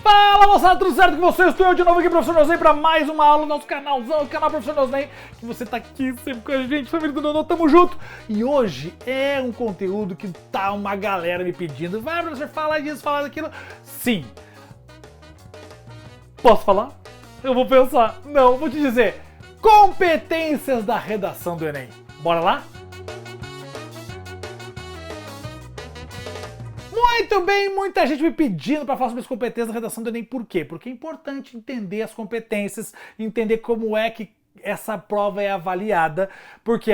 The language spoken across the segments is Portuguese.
Fala moçada, tudo certo com vocês? Estou eu de novo aqui, Professor Nosney, para mais uma aula do nosso canalzão, o canal Professor Nosney, que você tá aqui sempre com a gente, família do Nonô, tamo junto! E hoje é um conteúdo que tá uma galera me pedindo, vai professor, falar disso, falar daquilo. Sim. Posso falar? Eu vou pensar. Não, vou te dizer. Competências da redação do Enem. Bora lá? Muito bem, muita gente me pedindo para falar sobre as competências da redação do Enem. Por quê? Porque é importante entender as competências, entender como é que essa prova é avaliada, porque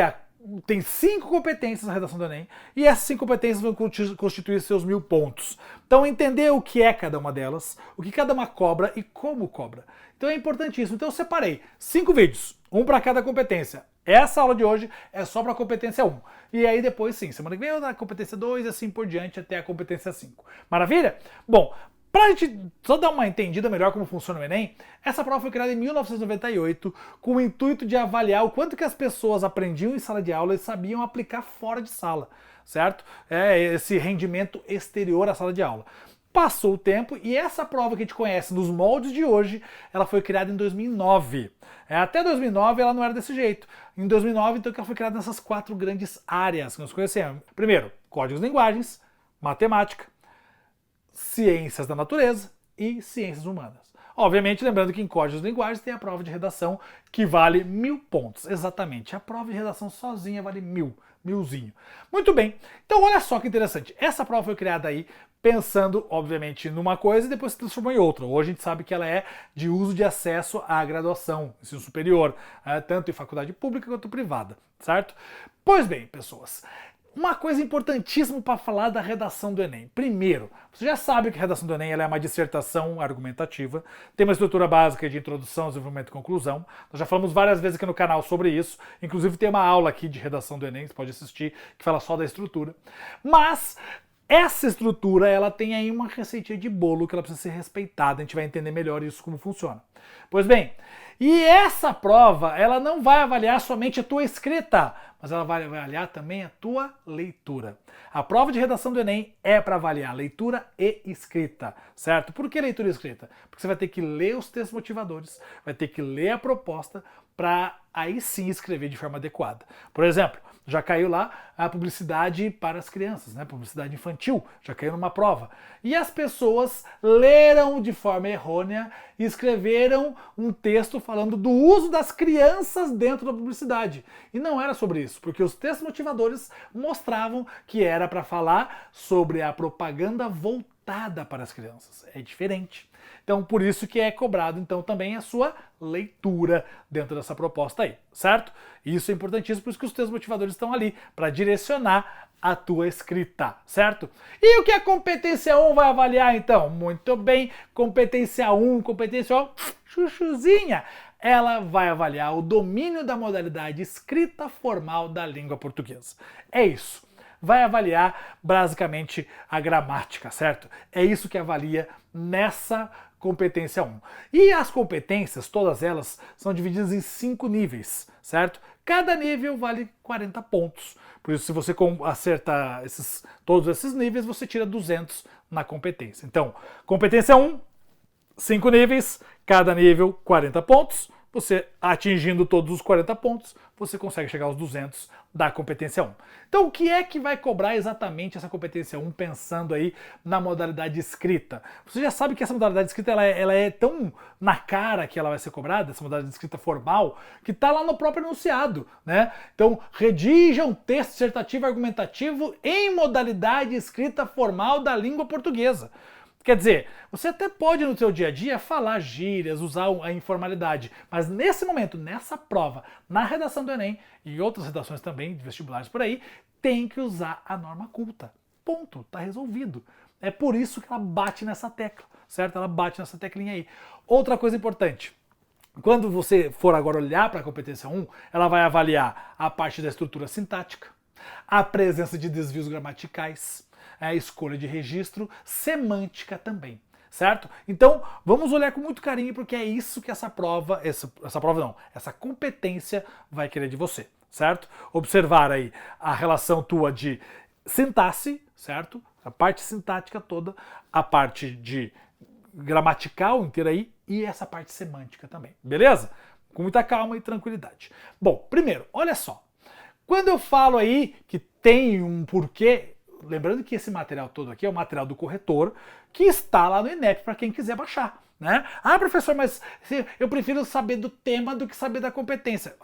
tem 5 competências na redação do Enem e essas 5 competências vão constituir seus 1000 pontos. Então entender o que é cada uma delas, o que cada uma cobra e como cobra. Então é importantíssimo. Então eu separei 5 vídeos, um para cada competência. Essa aula de hoje é só para a competência 1. E aí depois sim, semana que vem eu na competência 2 e assim por diante até a competência 5. Maravilha? Bom, pra gente só dar uma entendida melhor como funciona o Enem, essa prova foi criada em 1998 com o intuito de avaliar o quanto que as pessoas aprendiam em sala de aula e sabiam aplicar fora de sala, certo? É esse rendimento exterior à sala de aula. Passou o tempo e essa prova que a gente conhece nos moldes de hoje, ela foi criada em 2009. Até 2009 ela não era desse jeito. Em 2009, então, que ela foi criada nessas 4 grandes áreas que nós conhecemos. Primeiro, códigos de linguagens, matemática, ciências da natureza e ciências humanas. Obviamente, lembrando que em códigos de linguagens tem a prova de redação que vale 1000 pontos. Exatamente, a prova de redação sozinha vale 1000zinho. Muito bem, então olha só que interessante. Essa prova foi criada aí pensando, obviamente, numa coisa e depois se transformou em outra. Hoje a gente sabe que ela é de uso de acesso à graduação, ensino superior, tanto em faculdade pública quanto privada, certo? Pois bem, pessoas, uma coisa importantíssima para falar da redação do Enem. Primeiro, você já sabe que a redação do Enem ela é uma dissertação argumentativa, tem uma estrutura básica de introdução, desenvolvimento e conclusão. Nós já falamos várias vezes aqui no canal sobre isso, inclusive tem uma aula aqui de redação do Enem, você pode assistir, que fala só da estrutura. Mas essa estrutura, ela tem aí uma receitinha de bolo que ela precisa ser respeitada, a gente vai entender melhor isso como funciona. Pois bem, e essa prova, ela não vai avaliar somente a tua escrita, mas ela vai avaliar também a tua leitura. A prova de redação do Enem é para avaliar leitura e escrita, certo? Por que leitura e escrita? Porque você vai ter que ler os textos motivadores, vai ter que ler a proposta para aí sim escrever de forma adequada. Por exemplo, já caiu lá a publicidade para as crianças, né? Publicidade infantil, já caiu numa prova. E as pessoas leram de forma errônea e escreveram um texto falando do uso das crianças dentro da publicidade. E não era sobre isso, porque os textos motivadores mostravam que era para falar sobre a propaganda voltada para as crianças. É diferente. Então, por isso que é cobrado, então, também a sua leitura dentro dessa proposta aí, certo? Isso é importantíssimo, por isso que os textos motivadores estão ali, para direcionar a tua escrita, certo? E o que a competência 1 vai avaliar, então? Muito bem, competência 1, competência 1, chuchuzinha. Ela vai avaliar o domínio da modalidade escrita formal da língua portuguesa. É isso. Vai avaliar basicamente a gramática, certo? É isso que avalia nessa competência 1. E as competências, todas elas, são divididas em 5 níveis, certo? Cada nível vale 40 pontos. Por isso, se você acertar todos esses níveis, você tira 200 na competência. Então, competência 1, 5 níveis, cada nível 40 pontos. Você atingindo todos os 40 pontos, você consegue chegar aos 200 da competência 1. Então, o que é que vai cobrar exatamente essa competência 1, pensando aí na modalidade escrita? Você já sabe que essa modalidade escrita ela é tão na cara que ela vai ser cobrada, essa modalidade escrita formal, que está lá no próprio enunciado, né? Então, redija um texto dissertativo argumentativo em modalidade escrita formal da língua portuguesa. Quer dizer, você até pode no seu dia a dia falar gírias, usar a informalidade, mas nesse momento, nessa prova, na redação do Enem e outras redações também, de vestibulares por aí, tem que usar a norma culta. Ponto, tá resolvido. É por isso que ela bate nessa tecla, certo? Ela bate nessa teclinha aí. Outra coisa importante, quando você for agora olhar para a competência 1, ela vai avaliar a parte da estrutura sintática, a presença de desvios gramaticais, a escolha de registro, semântica também, certo? Então, vamos olhar com muito carinho, porque é isso que essa competência vai querer de você, certo? Observar aí a relação tua de sintaxe, certo? A parte sintática toda, a parte de gramatical inteira aí e essa parte semântica também, beleza? Com muita calma e tranquilidade. Bom, primeiro, olha só. Quando eu falo aí que tem um porquê, lembrando que esse material todo aqui é o material do corretor, que está lá no INEP para quem quiser baixar, né? Ah, professor, mas eu prefiro saber do tema do que saber da competência.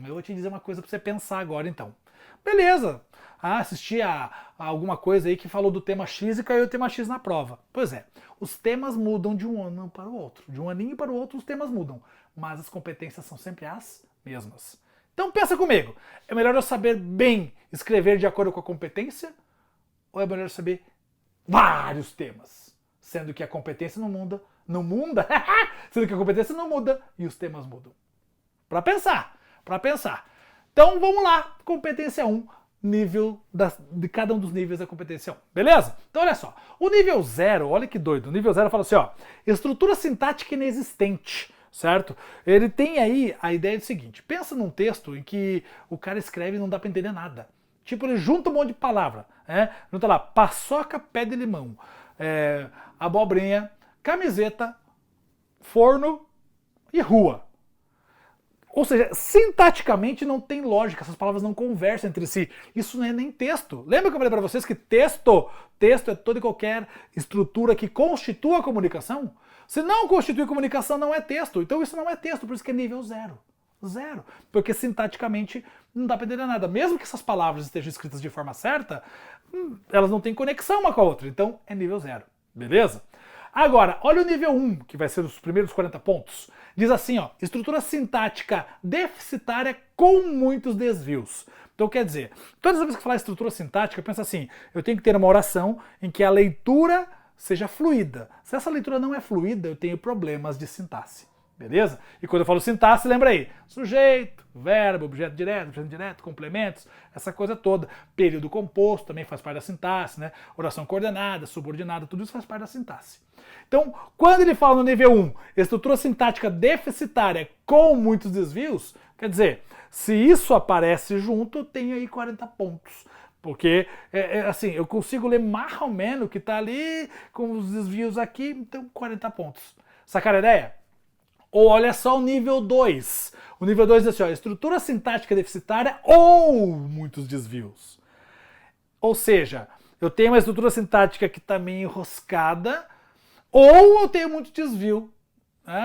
Eu vou te dizer uma coisa para você pensar agora, então. Beleza. Assisti a alguma coisa aí que falou do tema X e caiu o tema X na prova. Pois é, os temas mudam de um ano para o outro. De um aninho para o outro os temas mudam, mas as competências são sempre as mesmas. Então pensa comigo, é melhor eu saber bem escrever de acordo com a competência ou é melhor eu saber vários temas? Sendo que a competência não muda, sendo que a competência não muda e os temas mudam. Para pensar. Então vamos lá, competência 1, nível de cada um dos níveis da competência 1, beleza? Então olha só, o nível 0, olha que doido, o nível 0 fala assim, ó, estrutura sintática inexistente, certo? Ele tem aí a ideia do seguinte, pensa num texto em que o cara escreve e não dá para entender nada. Tipo, ele junta um monte de palavra, né? Junta lá, paçoca, pé de limão, abobrinha, camiseta, forno e rua. Ou seja, sintaticamente não tem lógica, essas palavras não conversam entre si. Isso não é nem texto. Lembra que eu falei para vocês que texto é toda e qualquer estrutura que constitua a comunicação? Se não constitui comunicação, não é texto. Então isso não é texto, por isso que é nível 0. 0. Porque sintaticamente não dá para entender nada. Mesmo que essas palavras estejam escritas de forma certa, elas não têm conexão uma com a outra. Então é nível 0. Beleza? Agora, olha o nível 1, que vai ser os primeiros 40 pontos. Diz assim, ó, estrutura sintática deficitária com muitos desvios. Então quer dizer, todas as vezes que falar estrutura sintática, pensa assim, eu tenho que ter uma oração em que a leitura seja fluida. Se essa leitura não é fluida, eu tenho problemas de sintaxe. Beleza? E quando eu falo sintaxe, lembra aí, sujeito, verbo, objeto direto, complementos, essa coisa toda. Período composto também faz parte da sintaxe, né? Oração coordenada, subordinada, tudo isso faz parte da sintaxe. Então, quando ele fala no nível 1, estrutura sintática deficitária com muitos desvios, quer dizer, se isso aparece junto, eu tenho aí 40 pontos. Porque, assim, eu consigo ler mais ou menos o que está ali, com os desvios aqui, então 40 pontos. Sacaram a ideia? Ou olha só o nível 2. O nível 2 diz assim, ó, estrutura sintática deficitária ou muitos desvios. Ou seja, eu tenho uma estrutura sintática que está meio enroscada, ou eu tenho muito desvio.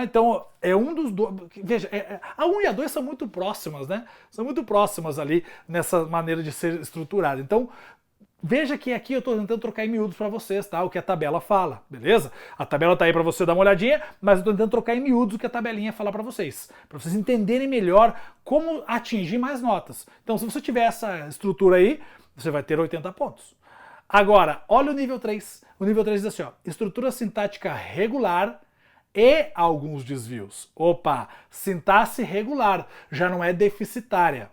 Então, é um dos dois. Veja, a 1 e a 2 são muito próximas, né? São muito próximas ali nessa maneira de ser estruturada. Então, veja que aqui eu estou tentando trocar em miúdos para vocês, tá? O que a tabela fala, beleza? A tabela tá aí para você dar uma olhadinha, mas eu estou tentando trocar em miúdos o que a tabelinha fala para vocês entenderem melhor como atingir mais notas. Então, se você tiver essa estrutura aí, você vai ter 80 pontos. Agora, olha o nível 3. O nível 3 diz assim, ó, estrutura sintática regular e alguns desvios. Opa, sintaxe regular, já não é deficitária.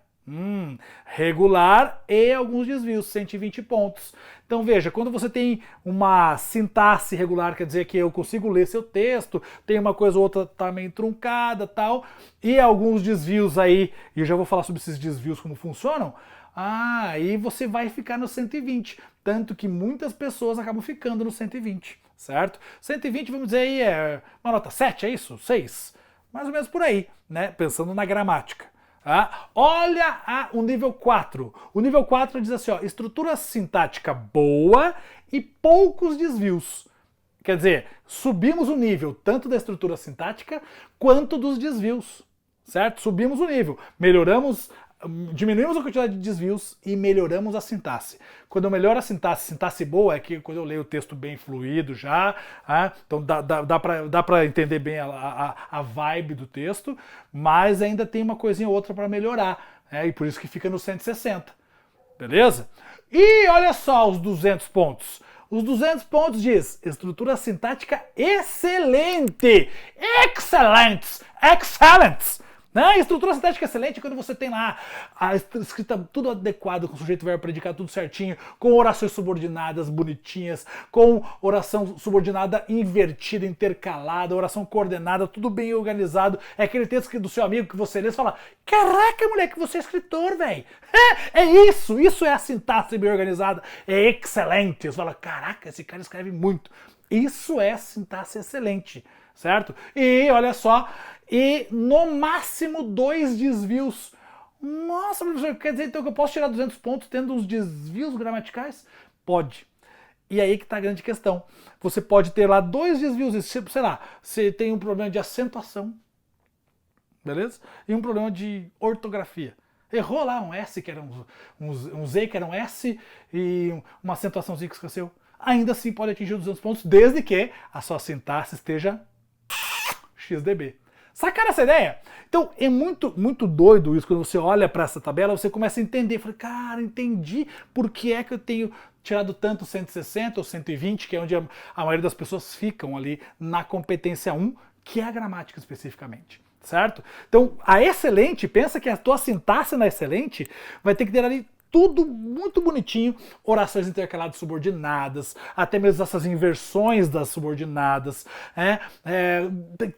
Regular e alguns desvios, 120 pontos. Então veja, quando você tem uma sintaxe regular, quer dizer que eu consigo ler seu texto, tem uma coisa ou outra tá meio truncada tal, e alguns desvios aí, e eu já vou falar sobre esses desvios, como funcionam, aí você vai ficar no 120, tanto que muitas pessoas acabam ficando no 120, certo? 120, vamos dizer aí, é uma nota 7, é isso? 6? Mais ou menos por aí, né? Pensando na gramática. Olha o nível 4. O nível 4 diz assim, ó, estrutura sintática boa e poucos desvios. Quer dizer, subimos o nível tanto da estrutura sintática quanto dos desvios, certo? Subimos o nível, diminuímos a quantidade de desvios e melhoramos a sintaxe. Quando eu melhoro a sintaxe boa é que quando eu leio o texto bem fluido já, então dá para entender bem a vibe do texto, mas ainda tem uma coisinha ou outra para melhorar, e por isso que fica no 160, beleza? E olha só os 200 pontos. Os 200 pontos diz estrutura sintática excelente, excellents. Né? Estrutura sintática excelente quando você tem lá a escrita tudo adequado, com sujeito, verbo, predicado, tudo certinho, com orações subordinadas bonitinhas, com oração subordinada invertida, intercalada, oração coordenada, tudo bem organizado. É aquele texto do seu amigo que você lê e fala, caraca, moleque, você é escritor, velho. Isso é a sintaxe bem organizada, é excelente. Você fala, caraca, esse cara escreve muito. Isso é sintaxe excelente, certo? E olha só, e no máximo 2 desvios. Nossa, professor, quer dizer então que eu posso tirar 200 pontos tendo uns desvios gramaticais? Pode. E aí que está a grande questão. Você pode ter lá 2 desvios, sei lá, você tem um problema de acentuação, beleza? E um problema de ortografia. Errou lá um S, que era um Z, que era um S, e uma acentuaçãozinha que esqueceu. Ainda assim pode atingir os 200 pontos, desde que a sua sintaxe esteja XDB. Sacaram essa ideia? Então é muito doido isso, quando você olha para essa tabela, você começa a entender. Fala, cara, entendi por que é que eu tenho tirado tanto 160 ou 120, que é onde a maioria das pessoas ficam ali na competência 1, que é a gramática especificamente. Certo? Então, a excelente, pensa que a tua sintaxe na excelente vai ter que ter ali tudo muito bonitinho, orações intercaladas subordinadas, até mesmo essas inversões das subordinadas.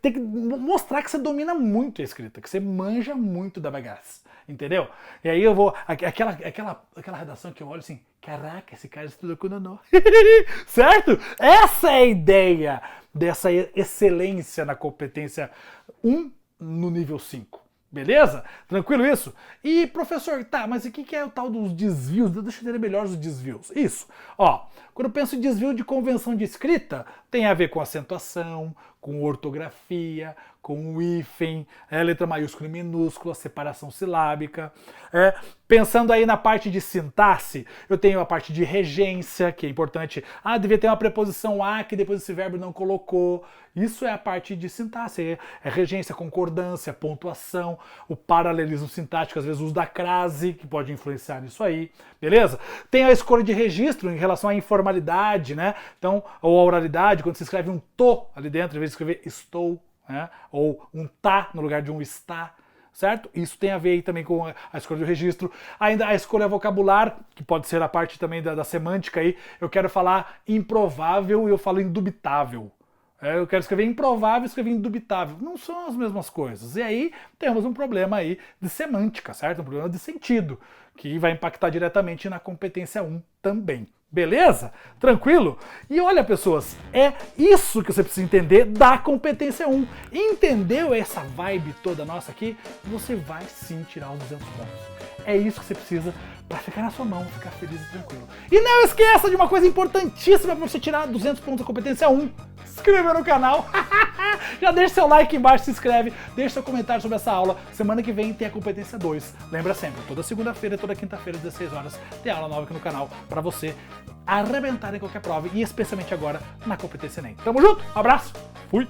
Tem que mostrar que você domina muito a escrita, que você manja muito da bagaça, entendeu? E aí eu vou, aquela redação que eu olho assim, caraca, esse cara estuda com Nonô. Certo? Essa é a ideia dessa excelência na competência 1 no nível 5. Beleza? Tranquilo isso? E, professor, tá, mas o que é o tal dos desvios? Deixa eu entender melhor os desvios. Isso. Ó, quando eu penso em desvio de convenção de escrita, tem a ver com acentuação, com ortografia, com o hífen, letra maiúscula e minúscula, separação silábica. Pensando aí na parte de sintaxe, eu tenho a parte de regência, que é importante. Ah, devia ter uma preposição a que depois esse verbo não colocou. Isso é a parte de sintaxe. É regência, concordância, pontuação, o paralelismo sintático, às vezes o uso da crase, que pode influenciar nisso aí. Beleza? Tem a escolha de registro em relação à informalidade, né? Então, ou a oralidade, quando você escreve um tô ali dentro, em vez de escrever estou, né? Ou um tá no lugar de um está. Certo? Isso tem a ver aí também com a escolha do registro. Ainda a escolha vocabular, que pode ser a parte também da semântica aí. Eu quero falar improvável e eu falo indubitável. Eu quero escrever improvável e escrever indubitável. Não são as mesmas coisas. E aí temos um problema aí de semântica, certo? Um problema de sentido, que vai impactar diretamente na competência 1 também. Beleza? Tranquilo? E olha, pessoas, é isso que você precisa entender da competência 1. Entendeu essa vibe toda nossa aqui? Você vai sim tirar os 200 pontos. É isso que você precisa para ficar na sua mão, ficar feliz e tranquilo. E não esqueça de uma coisa importantíssima para você tirar 200 pontos da competência 1. Se inscrever no canal. Já deixa seu like embaixo, se inscreve, deixa seu comentário sobre essa aula. Semana que vem tem a competência 2. Lembra sempre, toda segunda-feira, toda quinta-feira, às 16 horas, tem aula nova aqui no canal para você arrebentar em qualquer prova e especialmente agora na competência ENEM. Tamo junto, um abraço, fui!